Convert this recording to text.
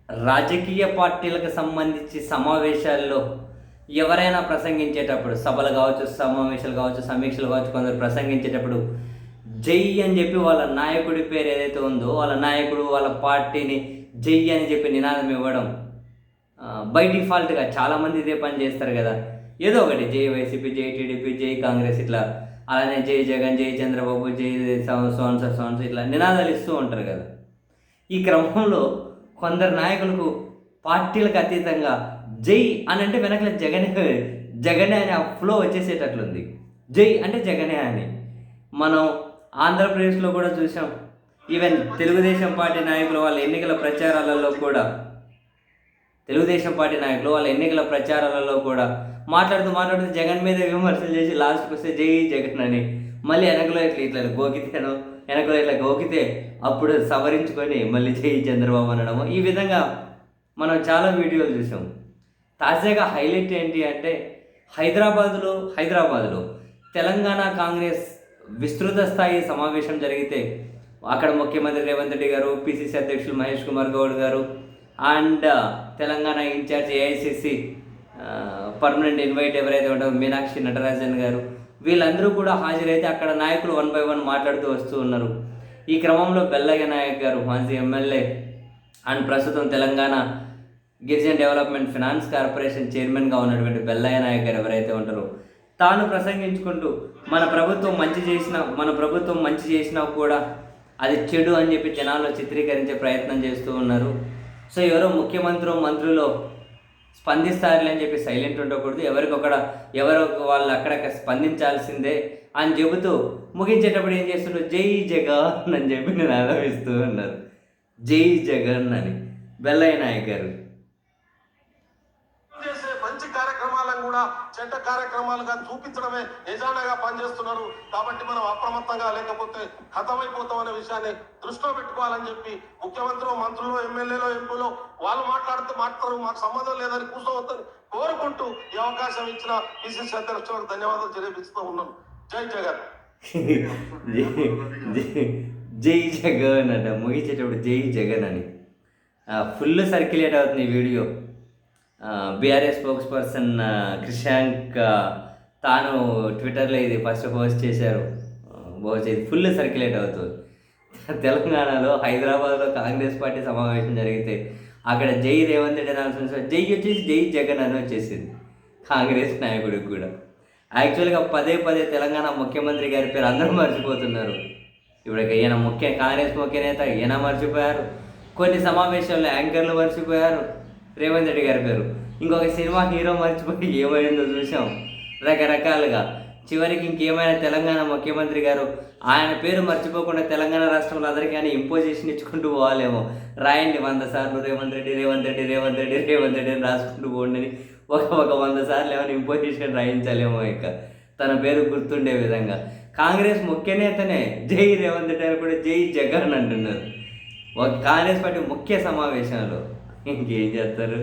రాజకీయ పార్టీలకు సంబంధించి సమావేశాల్లో ఎవరైనా ప్రసంగించేటప్పుడు సభలు కావచ్చు, సమావేశాలు కావచ్చు, సమీక్షలు కావచ్చు, కొందరు ప్రసంగించేటప్పుడు జై అని చెప్పి వాళ్ళ నాయకుడి పేరు ఏదైతే ఉందో వాళ్ళ నాయకుడు వాళ్ళ పార్టీని జై అని చెప్పి నినాదం ఇవ్వడం బై డిఫాల్ట్గా చాలామంది ఇదే పని చేస్తారు కదా. ఏదో ఒకటి జై వైసీపీ, జై టీడీపీ, జై కాంగ్రెస్, ఇట్లా అలానే జై జగన్, జై చంద్రబాబు, జై సోన్స్ ఇట్లా నినాదాలు ఇస్తూ ఉంటారు కదా. ఈ క్రమంలో కొందరు నాయకులకు పార్టీలకు అతీతంగా జై అని అంటే వెనకల జగనే అని ఆ ఫ్లో వచ్చేసేటట్లుంది. జై అంటే జగనే అని మనం ఆంధ్రప్రదేశ్లో కూడా చూసాం. ఈవెన్ తెలుగుదేశం పార్టీ నాయకులు వాళ్ళ ఎన్నికల ప్రచారాలలో కూడా మాట్లాడుతూ జగన్ మీద విమర్శలు చేసి లాస్ట్కి వస్తే జై జగన్ అని మళ్ళీ వెనకలో ఇట్లా గోకితే అప్పుడు సవరించుకొని మళ్ళీ జై చంద్రబాబు అనడము, ఈ విధంగా మనం చాలా వీడియోలు చూసాం. తాజాగా హైలైట్ ఏంటి అంటే హైదరాబాదులో తెలంగాణ కాంగ్రెస్ విస్తృత స్థాయి సమావేశం జరిగితే అక్కడ ముఖ్యమంత్రి రేవంత్ రెడ్డి గారు, పిసిసి అధ్యక్షులు మహేష్ కుమార్ గౌడ్ గారు and Telangana incharge AICC permanent invite ఎవరైతే ఉంటారో మీనాక్షి నటరాజన్ గారు, వీళ్ళందరూ కూడా హాజరైతే అక్కడ నాయకులు 1 by 1 మాట్లాడుతూ వస్తూ ఉన్నారు. ఈ క్రమంలో బెల్లయ్య నాయక్ గారు, మాజీ ఎమ్మెల్యే అండ్ ప్రస్తుతం తెలంగాణ గిరిజన డెవలప్మెంట్ ఫినాన్స్ కార్పొరేషన్ చైర్మన్గా ఉన్నటువంటి బెల్లయ్య నాయక్ గారు ఎవరైతే ఉంటారో తాను ప్రసంగించుకుంటూ మన ప్రభుత్వం మంచి చేసినా కూడా అది చెడు అని చెప్పి జనాల్లో చిత్రీకరించే ప్రయత్నం చేస్తూ ఉన్నారు. సో ఎవరో మంత్రులు స్పందిస్తారులే అని చెప్పి సైలెంట్ ఉండకూడదు, ఎవరో వాళ్ళు అక్కడక్కడ స్పందించాల్సిందే అని చెబుతూ ముగించేటప్పుడు ఏం చేస్తుంటారు, జై జగన్ అని చెప్పి నేను ఆలోచిస్తూ ఉన్నారు. జై జగన్ అని బెల్లయ్య నాయక్ గారు మంచి కార్యక్రమాలను కూడా చెడ్డ కార్యక్రమాలుగా చూపించడమే ఎజెండాగా పనిచేస్తున్నారు. కాబట్టి మనం అప్రమత్తంగా లేకపోతే ఖతమైపోతాం అనే విషయాన్ని దృష్టిలో పెట్టుకోవాలని చెప్పి ముఖ్యమంత్రులు, మంత్రులు, ఎమ్మెల్యేలు, ఎంపీలు వాళ్ళు మాట్లాడతారు, మాకు సంబంధం లేదని కూర్చోవద్దని కోరుకుంటూ ఈ అవకాశం ఇచ్చిన పిసిసి అధ్యక్షులకు ధన్యవాదాలు తెలియజేస్తూ ఉన్నాను. జై జగన్. జై జగన్ అంట ముగించేటప్పుడు జై జగన్ అని ఫుల్ సర్క్యులేట్ అవుతుంది ఈ video. BRS spokes person Krishank తాను ట్విట్టర్లో ఇది ఫస్ట్ పోస్ట్ చేశారు. ఇది ఫుల్ సర్క్యులేట్ అవుతుంది. తెలంగాణలో హైదరాబాద్లో కాంగ్రెస్ పార్టీ సమావేశం జరిగితే అక్కడ జై రేవంత్ రెడ్డి అనాల్సిన జై వచ్చేసి జై జగన్ అని వచ్చేసింది కాంగ్రెస్ నాయకుడికి కూడా. యాక్చువల్గా పదే తెలంగాణ ముఖ్యమంత్రి గారి పేరు అందరూ మర్చిపోతున్నారు. ఇప్పుడు కాంగ్రెస్ ముఖ్య నేత ఈయన మర్చిపోయారు, కొన్ని సమావేశాల్లో యాంకర్లు మర్చిపోయారు రేవంత్ రెడ్డి గారి పేరు, ఇంకొక సినిమా హీరో మర్చిపోయి ఏమైందో చూసాం రకరకాలుగా. చివరికి ఇంకేమైనా తెలంగాణ ముఖ్యమంత్రి గారు ఆయన పేరు మర్చిపోకుండా తెలంగాణ రాష్ట్రంలో అందరికీ ఆయన ఇంపోజిషన్ ఇచ్చుకుంటూ పోవాలేమో. రాయండి 100 సార్లు రేవంత్ రెడ్డి అని రాసుకుంటూ పోండి అని ఒక 100 సార్లు ఏమైనా ఇంపోజిషన్ రాయించాలేమో ఇక తన పేరు గుర్తుండే విధంగా. కాంగ్రెస్ ముఖ్య నేతనే జై రేవంత్ రెడ్డి అని కూడా జై జగన్ అంటున్నారు ఒక కాంగ్రెస్ పార్టీ ముఖ్య సమావేశంలో. ఇంకేం చేస్తారు.